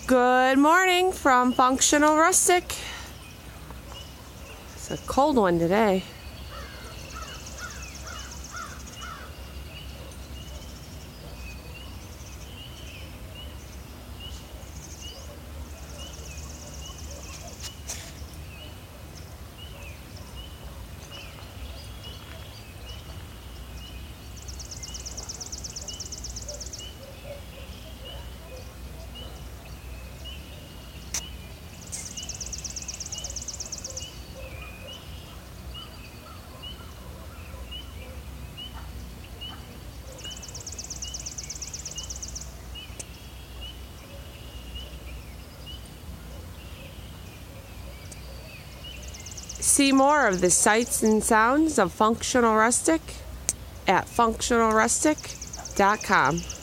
Good morning from Functional Rustic. It's a cold one today. See more of the sights and sounds of Functional Rustic at functionalrustic.com.